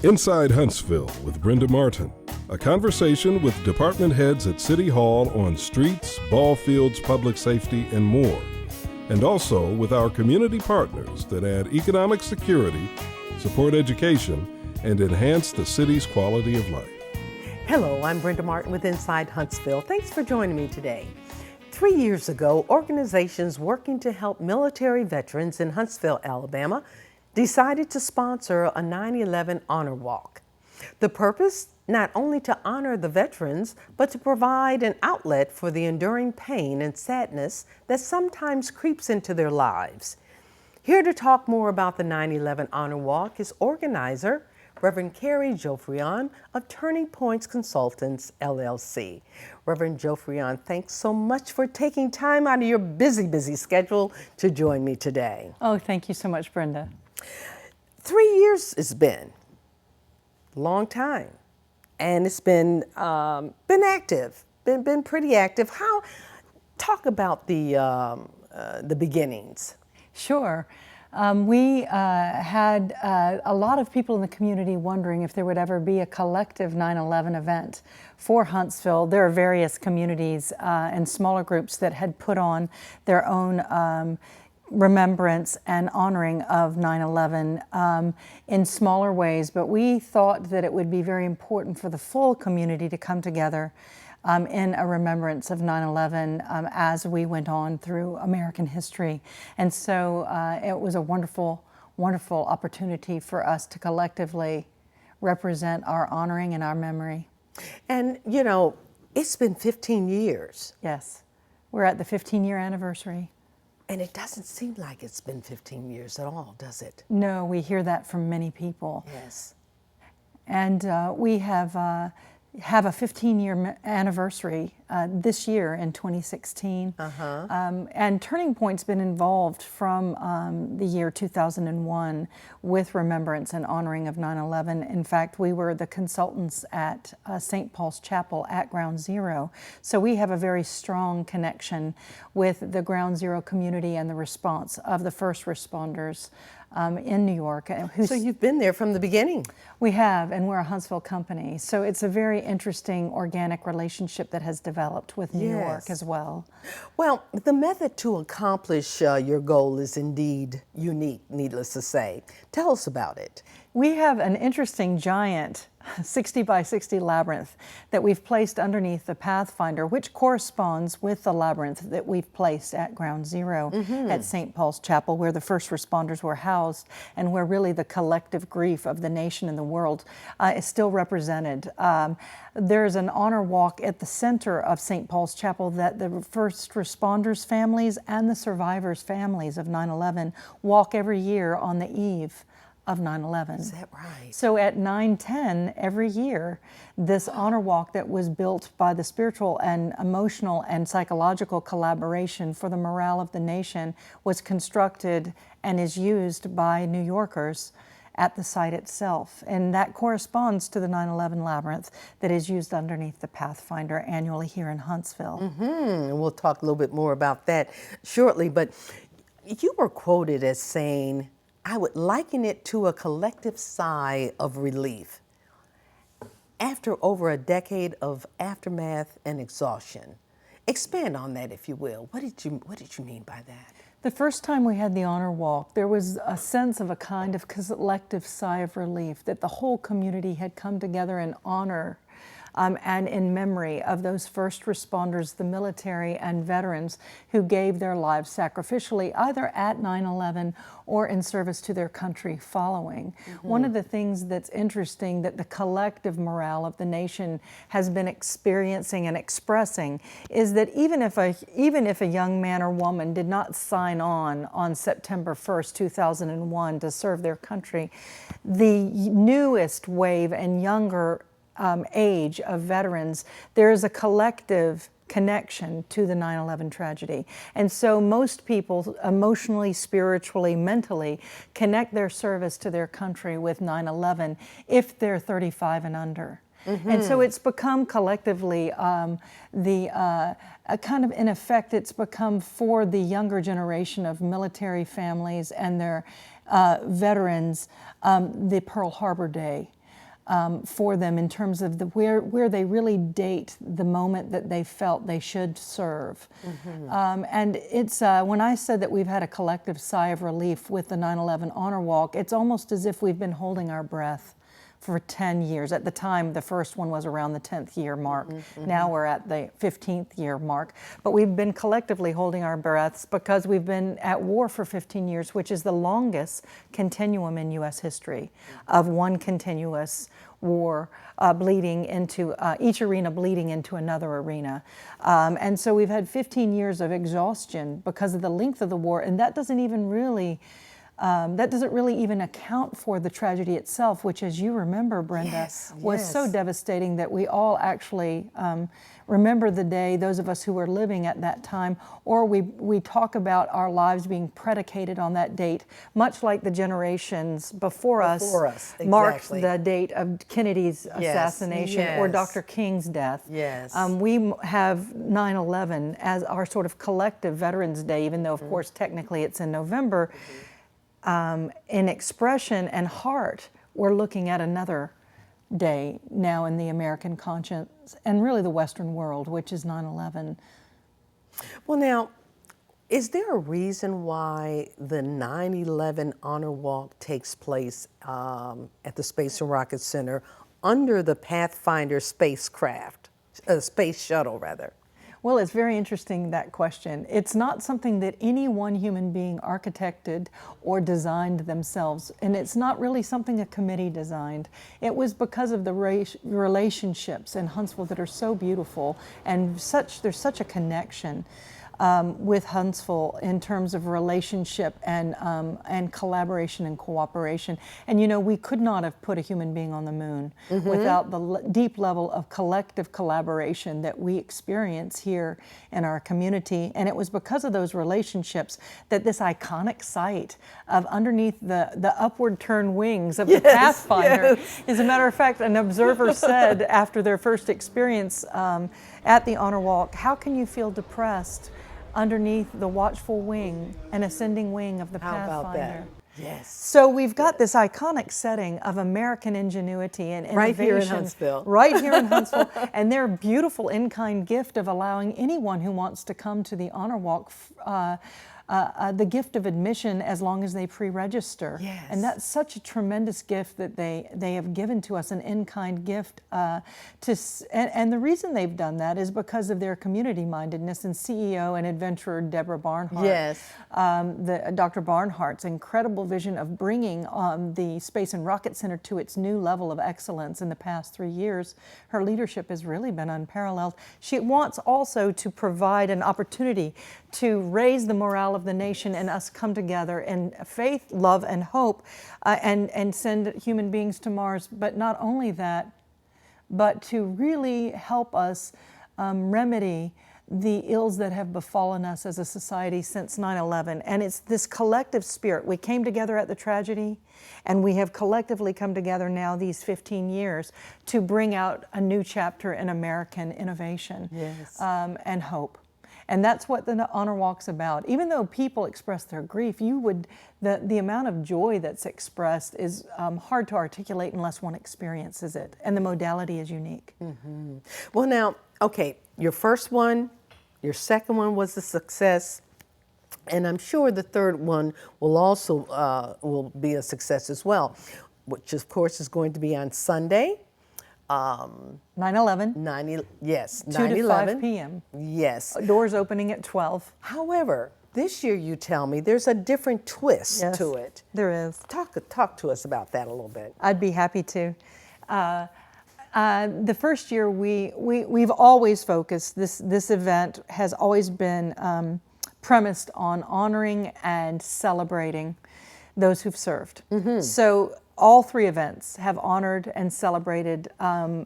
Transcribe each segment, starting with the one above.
Inside Huntsville with Brenda Martin, a conversation with department heads at City Hall on streets, ball fields, public safety, and more. And also with our community partners that add economic security, support education, and enhance the city's quality of life. Hello, I'm Brenda Martin with Inside Huntsville. Thanks for joining me today. 3 years ago, organizations working to help military veterans in Huntsville, Alabama, decided to sponsor a 9/11 honor walk. The purpose, not only to honor the veterans, but to provide an outlet for the enduring pain and sadness that sometimes creeps into their lives. Here to talk more about the 9/11 honor walk is organizer Reverend Kerry JOFFRION of Turning Points Consultants, LLC. Reverend JOFFRION, thanks so much for taking time out of your busy schedule to join me today. Oh, thank you so much, Brenda. 3 years it's been a long time, and it's been active, been pretty active. Talk about the beginnings. Sure. We had a lot of people in the community wondering if there would ever be a collective 9/11 event for Huntsville. There are various communities and smaller groups that had put on their own remembrance and honoring of 9/11 in smaller ways, but we thought that it would be very important for the full community to come together in a remembrance of 9/11 as we went on through American history. And so it was a wonderful, wonderful opportunity for us to collectively represent our honoring and our memory. And you know, it's been 15 years. Yes, we're at the 15-year anniversary. And it doesn't seem like it's been 15 years at all, does it? No, we hear that from many people. Yes. And we have a 15-year anniversary this year in 2016. And Turning Point's been involved from the year 2001 with remembrance and honoring of 9/11. In fact, we were the consultants at St. Paul's Chapel at Ground Zero. So we have a very strong connection with the Ground Zero community and the response of the first responders in New York. So you've been there from the beginning. We have, and we're a Huntsville company. So it's a very interesting organic relationship that has developed with New York as well. Well, the method to accomplish your goal is indeed unique, needless to say. Tell us about it. We have an interesting giant 60 by 60 labyrinth that we've placed underneath the Pathfinder, which corresponds with the labyrinth that we've placed at Ground Zero at St. Paul's Chapel, where the first responders were housed and where really the collective grief of the nation and the world is still represented. There's an honor walk at the center of St. Paul's Chapel that the first responders' families and the survivors' families of 9/11 walk every year on the eve of 9/11. Is that right? So at 9/10 every year, this honor walk that was built by the spiritual and emotional and psychological collaboration for the morale of the nation was constructed and is used by New Yorkers at the site itself. And that corresponds to the 9/11 labyrinth that is used underneath the Pathfinder annually here in Huntsville. And we'll talk a little bit more about that shortly, but you were quoted as saying, "I would liken it to a collective sigh of relief after over a decade of aftermath and exhaustion." Expand on that, if you will. What did you mean by that? The first time we had the honor walk, there was a sense of a kind of collective sigh of relief that the whole community had come together in honor and in memory of those first responders, the military and veterans who gave their lives sacrificially either at 9/11 or in service to their country following. One of the things that's interesting that the collective morale of the nation has been experiencing and expressing is that even if a young man or woman did not sign on September 1st, 2001 to serve their country, the newest wave and younger age of veterans, there is a collective connection to the 9/11 tragedy. And so most people emotionally, spiritually, mentally connect their service to their country with 9/11 if they're 35 and under. And so it's become collectively a kind of, in effect, it's become for the younger generation of military families and their veterans, the Pearl Harbor Day. for them in terms of where they really date the moment that they felt they should serve. And it's when I said that we've had a collective sigh of relief with the 9/11 Honor Walk, it's almost as if we've been holding our breath for 10 years. At the time, the first one was around the 10th year mark. Now we're at the 15th year mark. But we've been collectively holding our breaths because we've been at war for 15 years, which is the longest continuum in U.S. history of one continuous war bleeding into, each arena bleeding into another arena. And so we've had 15 years of exhaustion because of the length of the war, and that doesn't even really even account for the tragedy itself, which, as you remember, Brenda, was so devastating that we all actually remember the day, those of us who were living at that time, or we talk about our lives being predicated on that date, much like the generations before us marked the date of Kennedy's assassination or Dr. King's death. We have 9/11 as our sort of collective Veterans Day, even though, of course, technically it's in November. In expression and heart, we're looking at another day now in the American conscience and really the Western world, which is 9/11. Well, now, is there a reason why the 9/11 Honor Walk takes place at the Space and Rocket Center under the Pathfinder spacecraft, space shuttle, rather? Well, it's very interesting, that question. It's not something that any one human being architected or designed themselves, and it's not really something a committee designed. It was because of the relationships in Huntsville that are so beautiful, and there's such a connection with Huntsville in terms of relationship and collaboration and cooperation. And you know, we could not have put a human being on the moon without the deep level of collective collaboration that we experience here in our community. And it was because of those relationships that this iconic site of underneath the upward turned wings of the Pathfinder, as a matter of fact, an observer said after their first experience at the Honor Walk, how can you feel depressed underneath the watchful wing and ascending wing of the Pathfinder? How about that? Yes. So we've got this iconic setting of American ingenuity and innovation. Right here in Huntsville. Right here in Huntsville. And their beautiful in-kind gift of allowing anyone who wants to come to the Honor Walk the gift of admission as long as they pre-register. Yes. And that's such a tremendous gift that they have given to us, an in-kind gift. And the reason they've done that is because of their community mindedness, and CEO and adventurer Deborah Barnhart. Yes. Dr. Barnhart's incredible vision of bringing the Space and Rocket Center to its new level of excellence in the past 3 years. Her leadership has really been unparalleled. She wants also to provide an opportunity to raise the morale of the nation and us come together in faith, love, and hope, and send human beings to Mars. But not only that, but to really help us remedy the ills that have befallen us as a society since 9/11. And it's this collective spirit. We came together at the tragedy, and we have collectively come together now these 15 years to bring out a new chapter in American innovation and hope. And that's what the Honor Walk's about. Even though people express their grief, the amount of joy that's expressed is hard to articulate unless one experiences it. And the modality is unique. Well, now, okay, your first one, your second one was a success, and I'm sure the third one will also will be a success as well, which of course is going to be on Sunday. 9/11. Yes, 2 to 5 p.m. Yes. Doors opening at 12. However, this year you tell me there's a different twist to it. There is. Talk to us about that a little bit. I'd be happy to. The first year we've always focused, this event has always been premised on honoring and celebrating those who've served. So all three events have honored and celebrated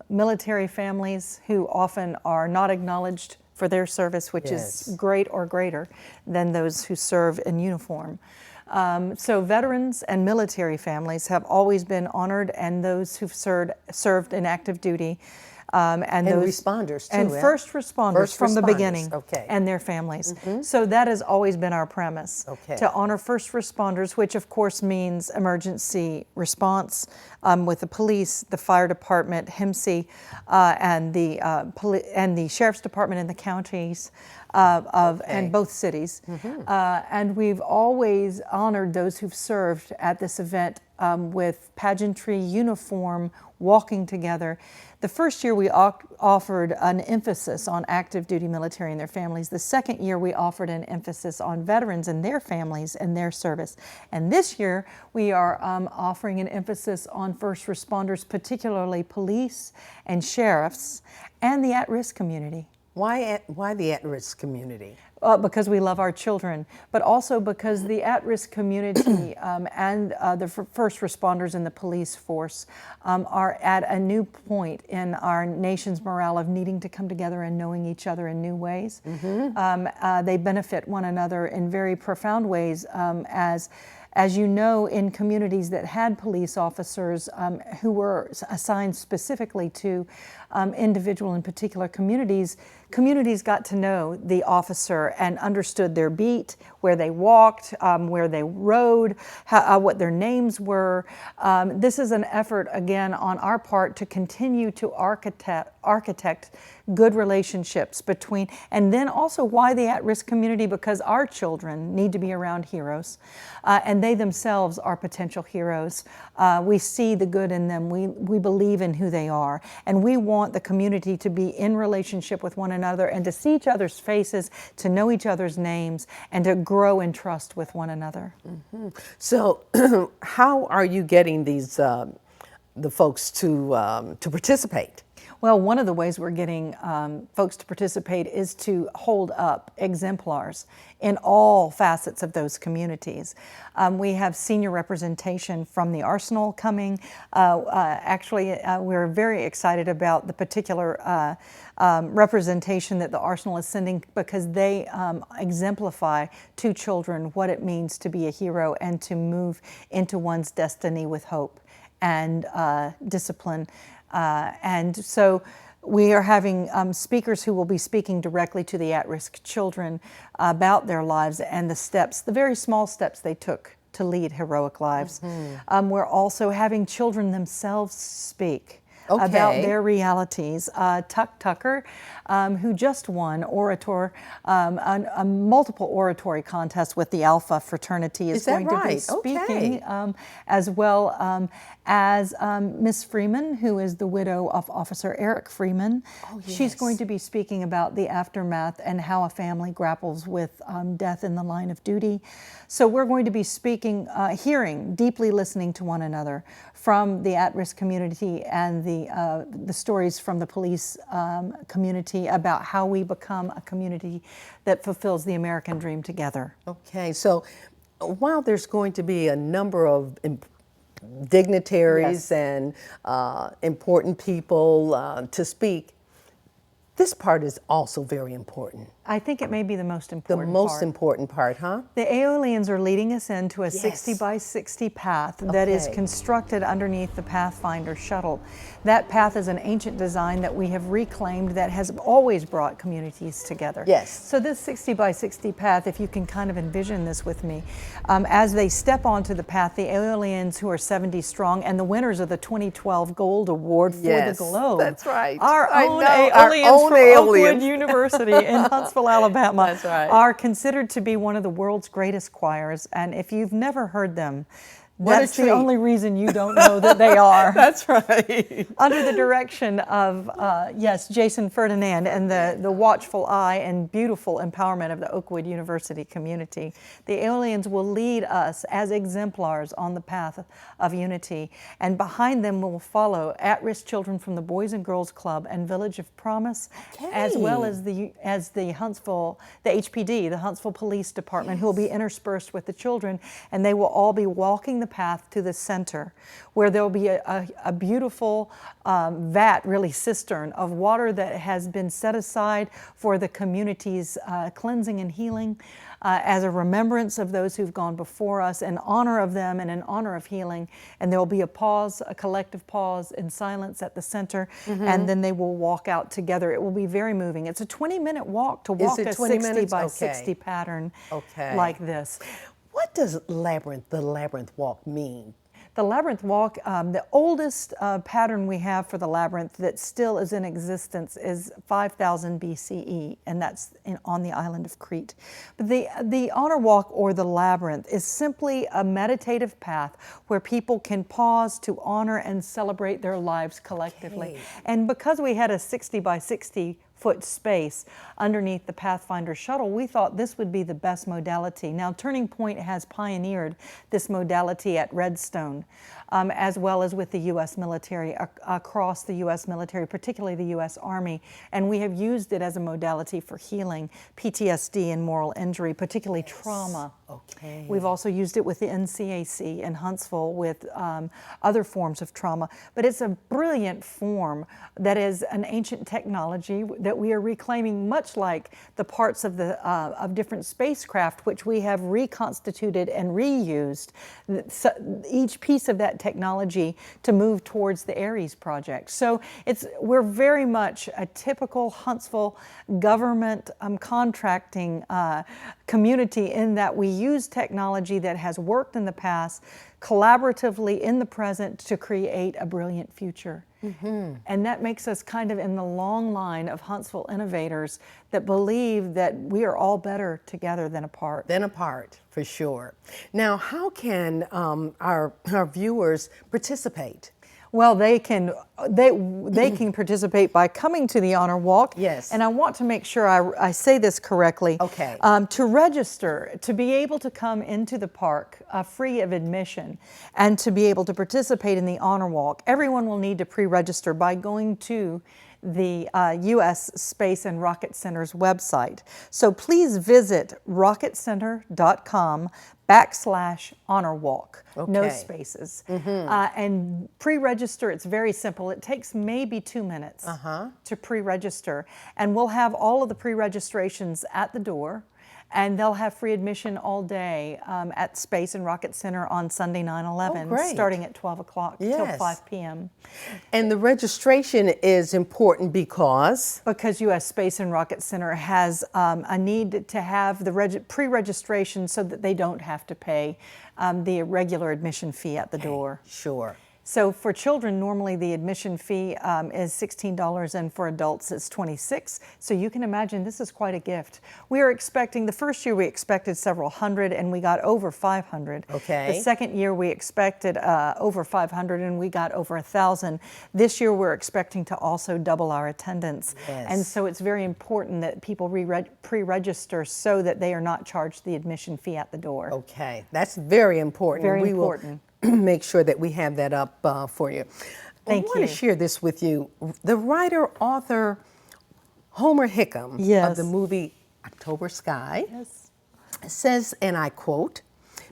military families who often are not acknowledged for their service, which is great or greater than those who serve in uniform. So veterans and military families have always been honored, and those who've served in active duty And those responders too, and yeah? first responders First from the responders, beginning, okay. and their families. So that has always been our premise, Okay. to honor first responders, which of course means emergency response with the police, the fire department, HIMSI, and the sheriff's department in the counties and both cities. And we've always honored those who've served at this event with pageantry, uniform, walking together. The first year we offered an emphasis on active duty military and their families. The second year we offered an emphasis on veterans and their families and their service. And this year we are offering an emphasis on first responders, particularly police and sheriffs, and the at-risk community. Why the at-risk community? Because we love our children, but also because the at-risk community and the first responders in the police force are at a new point in our nation's morale of needing to come together and knowing each other in new ways. They benefit one another in very profound ways as you know, in communities that had police officers who were assigned specifically to individual and particular communities got to know the officer and understood their beat, where they walked, where they rode, what their names were. This is an effort, again, on our part to continue to architect good relationships between, and then also why the at-risk community, because our children need to be around heroes, and they themselves are potential heroes. We see the good in them, we believe in who they are, and we want the community to be in relationship with one another and to see each other's faces, to know each other's names, and to grow in trust with one another. So how are you getting these the folks to participate? Well, one of the ways we're getting folks to participate is to hold up exemplars in all facets of those communities. We have senior representation from the Arsenal coming. Actually, we're very excited about the particular representation that the Arsenal is sending, because they exemplify to children what it means to be a hero and to move into one's destiny with hope and discipline. And so we are having speakers who will be speaking directly to the at-risk children about their lives and the steps, the very small steps they took to lead heroic lives. We're also having children themselves speak about their realities. Tuck Tucker, who just won a multiple oratory contest with the Alpha fraternity, is going to be speaking, as well as Miss Freeman, who is the widow of Officer Eric Freeman. She's going to be speaking about the aftermath and how a family grapples with death in the line of duty. So we're going to be speaking, hearing, deeply listening to one another from the at-risk community and the stories from the police community about how we become a community that fulfills the American dream together. Okay, so while there's going to be a number of dignitaries and important people to speak, this part is also very important. I think it may be the most important important part, huh? The Aeolians are leading us into a 60 by 60 path that is constructed underneath the Pathfinder shuttle. That path is an ancient design that we have reclaimed that has always brought communities together. Yes. So this 60 by 60 path, if you can kind of envision this with me, as they step onto the path, the Aeolians, who are 70 strong, and the winners of the 2012 Gold Award for the Globe. That's right. Our own Aeolians from Oakwood University in Huntsville, Alabama, That's right, are considered to be one of the world's greatest choirs. And if you've never heard them, that's the only reason you don't know that they are. That's right. Under the direction of, Jason Ferdinand and the watchful eye and beautiful empowerment of the Oakwood University community, the Aeolians will lead us as exemplars on the path of unity. And behind them will follow at-risk children from the Boys and Girls Club and Village of Promise, as well as the Huntsville, the HPD, the Huntsville Police Department, who will be interspersed with the children. And they will all be walking the the path to the center, where there'll be a beautiful vat, really cistern of water that has been set aside for the community's cleansing and healing, as a remembrance of those who've gone before us, in honor of them and in honor of healing. And there will be a pause, a collective pause in silence at the center, and then they will walk out together. It will be very moving. It's a 20-minute walk to walk a 60 by 60 pattern like this. What does the labyrinth walk mean? The labyrinth walk, the oldest pattern we have for the labyrinth that still is in existence is 5000 BCE, and that's on the island of Crete. But the honor walk, or the labyrinth, is simply a meditative path where people can pause to honor and celebrate their lives collectively. Okay. And because we had a 60 by 60 foot space underneath the Pathfinder shuttle, we thought this would be the best modality. Now, Turning Point has pioneered this modality at Redstone, as well as with the U.S. military, across the U.S. military, particularly the U.S. Army, and we have used it as a modality for healing PTSD and moral injury, particularly trauma. Okay. We've also used it with the NCAC in Huntsville with other forms of trauma, but it's a brilliant form that is an ancient technology that we are reclaiming, much like the parts of different spacecraft, which we have reconstituted and reused each piece of that technology to move towards the Ares project. So we're very much a typical Huntsville government contracting community, in that we use technology that has worked in the past collaboratively in the present to create a brilliant future. And that makes us kind of in the long line of Huntsville innovators that believe that we are all better together than apart. For sure. Now, how can our viewers participate? Well, they can participate by coming to the honor walk. Yes. And I want to make sure I say this correctly. Okay. To register, to be able to come into the park free of admission, and to be able to participate in the honor walk, everyone will need to pre-register by going to the U.S. Space and Rocket Center's website. So please visit rocketcenter.com/honor walk. Okay. No spaces. And pre-register, it's very simple. It takes maybe 2 minutes to pre-register. And we'll have all of the pre-registrations at the door. And they'll have free admission all day at Space and Rocket Center on Sunday, 9/11, starting at 12 o'clock till 5 p.m. And the registration is important because U.S. Space and Rocket Center has a need to have the pre-registration so that they don't have to pay the regular admission fee at the door. Sure. So for children, normally the admission fee is $16, and for adults it's $26. So you can imagine this is quite a gift. We are expecting, the first year we expected several hundred, and we got over 500. Okay. The second year we expected over 500, and we got over 1,000. This year we're expecting to also double our attendance. Yes. And so it's very important that people pre-register so that they are not charged the admission fee at the door. Okay, that's very important. Very important. Make sure that we have that up for you. Thank I want you. to share this with you. The writer-author Homer Hickam of the movie October Sky says, and I quote,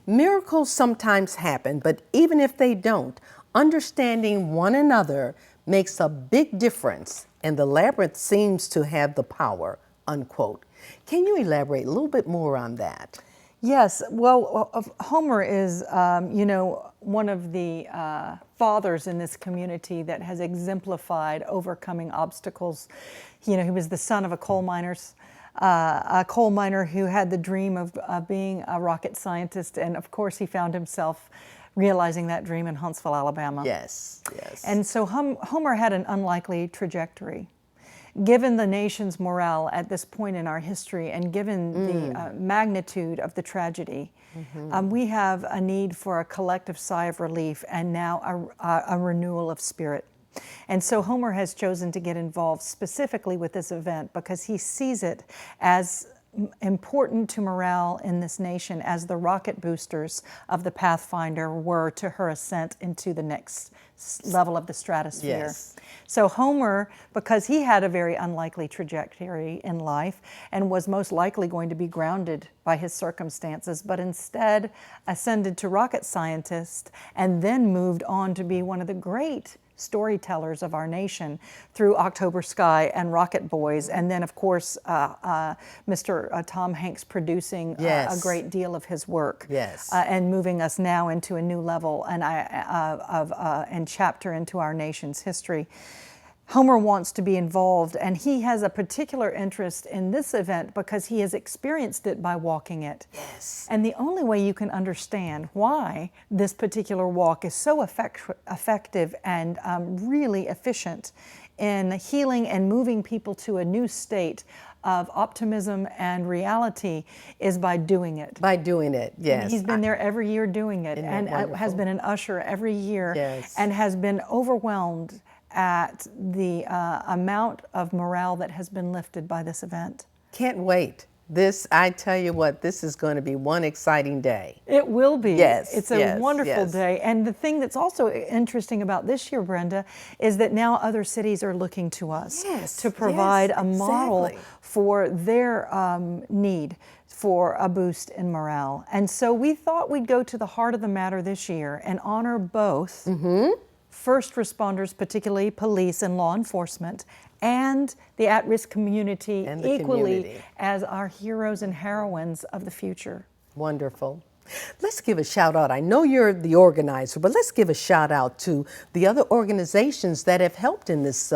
"Miracles sometimes happen, but even if they don't, understanding one another makes a big difference, and the labyrinth seems to have the power," unquote. Can you elaborate a little bit more on that? Yes, well, Homer is, one of the fathers in this community that has exemplified overcoming obstacles. He was the son of a coal miner who had the dream of being a rocket scientist, and of course he found himself realizing that dream in Huntsville, Alabama. Yes, yes. And so Homer had an unlikely trajectory. Given the nation's morale at this point in our history, and given the magnitude of the tragedy, we have a need for a collective sigh of relief, and now a renewal of spirit. And so Homer has chosen to get involved specifically with this event because he sees it as important to morale in this nation as the rocket boosters of the Pathfinder were to her ascent into the next level of the stratosphere. Yes. So Homer, because he had a very unlikely trajectory in life and was most likely going to be grounded by his circumstances, but instead ascended to rocket scientist and then moved on to be one of the great storytellers of our nation through October Sky and Rocket Boys, and then of course Mr. Tom Hanks producing a great deal of his work, and moving us now into a new level and chapter into our nation's history. Homer wants to be involved, and he has a particular interest in this event because he has experienced it by walking it. Yes. And the only way you can understand why this particular walk is so effective and really efficient in healing and moving people to a new state of optimism and reality is by doing it. By doing it, yes. And he's been there every year doing it, and has been an usher every year, and has been overwhelmed at the amount of morale that has been lifted by this event. Can't wait. This, I tell you what, this is going to be one exciting day. It will be. Yes. It's a wonderful day. And the thing that's also interesting about this year, Brenda, is that now other cities are looking to us to provide a model for their need for a boost in morale. And so we thought we'd go to the heart of the matter this year and honor both first responders, particularly police and law enforcement, and the at-risk community equally as our heroes and heroines of the future. Wonderful. Let's give a shout out. I know you're the organizer, but let's give a shout out to the other organizations that have helped in this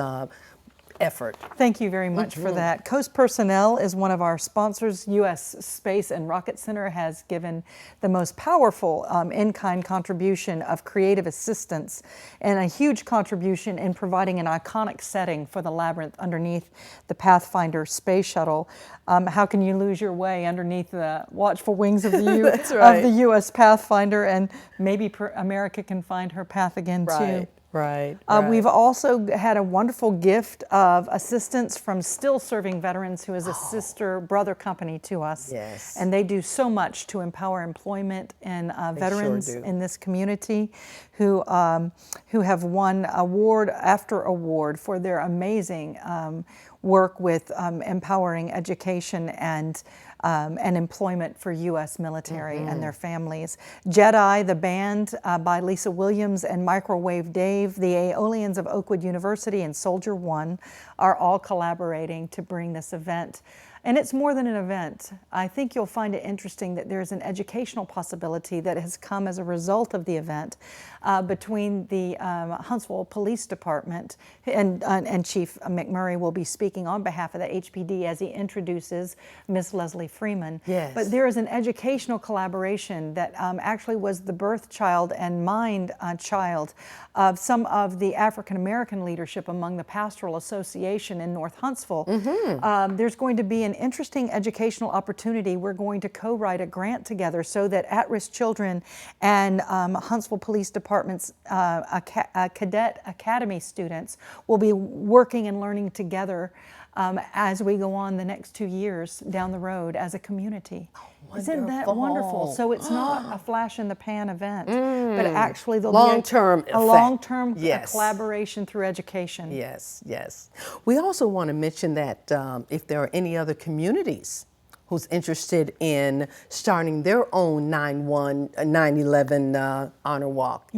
effort. Thank you very much for that. Coast Personnel is one of our sponsors. U.S. Space and Rocket Center has given the most powerful in-kind contribution of creative assistance and a huge contribution in providing an iconic setting for the labyrinth underneath the Pathfinder space shuttle. How can you lose your way underneath the watchful wings of the U.S. Pathfinder, and maybe America can find her path again too. Right. We've also had a wonderful gift of assistance from still serving veterans, who is a sister brother company to us. Yes. And they do so much to empower employment in veterans in this community, who have won award after award for their amazing work with empowering education and employment for U.S. military and their families. Jedi, the band by Lisa Williams and Microwave Dave, the Aeolians of Oakwood University, and Soldier One are all collaborating to bring this event. And it's more than an event. I think you'll find it interesting that there's an educational possibility that has come as a result of the event between the Huntsville Police Department, and Chief McMurray will be speaking on behalf of the HPD as he introduces Miss Leslie Freeman. Yes. But there is an educational collaboration that actually was the birth child and mind child of some of the African American leadership among the Pastoral Association in North Huntsville. There's going to be an interesting educational opportunity. We're going to co-write a grant together so that at-risk children and Huntsville Police Department's cadet academy students will be working and learning together as we go on the next 2 years down the road as a community. Isn't that wonderful? So it's not a flash in the pan event, but actually there'll be a long-term collaboration through education. Yes, yes. We also want to mention that if there are any other communities who's interested in starting their own 9/11 honor walk,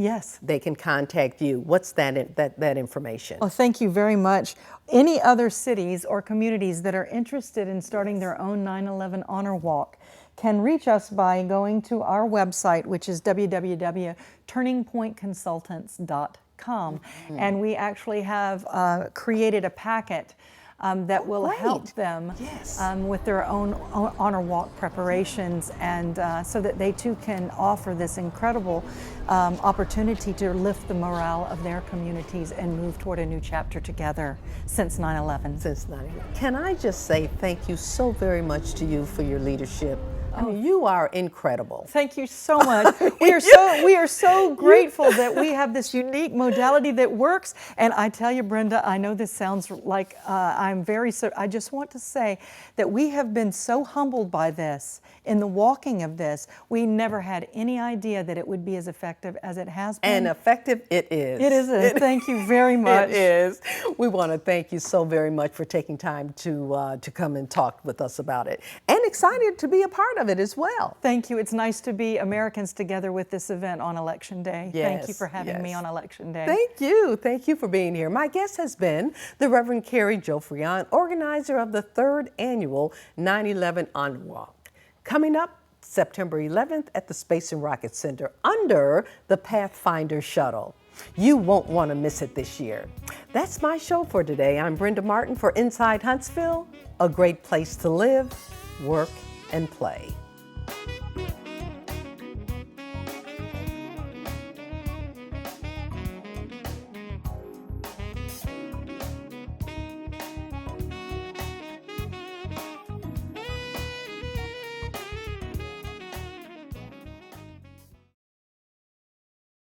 they can contact you. What's that information? Oh, thank you very much. Any other cities or communities that are interested in starting their own 9/11 honor walk can reach us by going to our website, which is www.turningpointconsultants.com. And we actually have created a packet that will help them with their own honor walk preparations, and so that they too can offer this incredible opportunity to lift the morale of their communities and move toward a new chapter together since 9/11. Since 9/11. Can I just say thank you so very much to you for your leadership I mean, you are incredible. Thank you so much. We are so grateful that we have this unique modality that works. And I tell you, Brenda, I know this sounds like I just want to say that we have been so humbled by this in the walking of this. We never had any idea that it would be as effective as it has been. And effective it is. It is. Thank you very much. It is. We want to thank you so very much for taking time to come and talk with us about it. And excited to be a part of it as well. Thank you. It's nice to be Americans together with this event on Election Day. Yes, thank you for having me on Election Day. Thank you. Thank you for being here. My guest has been the Reverend Kerry JOFFRION, organizer of the 3rd annual 9/11 Honor Walk. Coming up September 11th at the Space and Rocket Center under the Pathfinder shuttle. You won't want to miss it this year. That's my show for today. I'm Brenda Martin for Inside Huntsville, a great place to live, work, and play.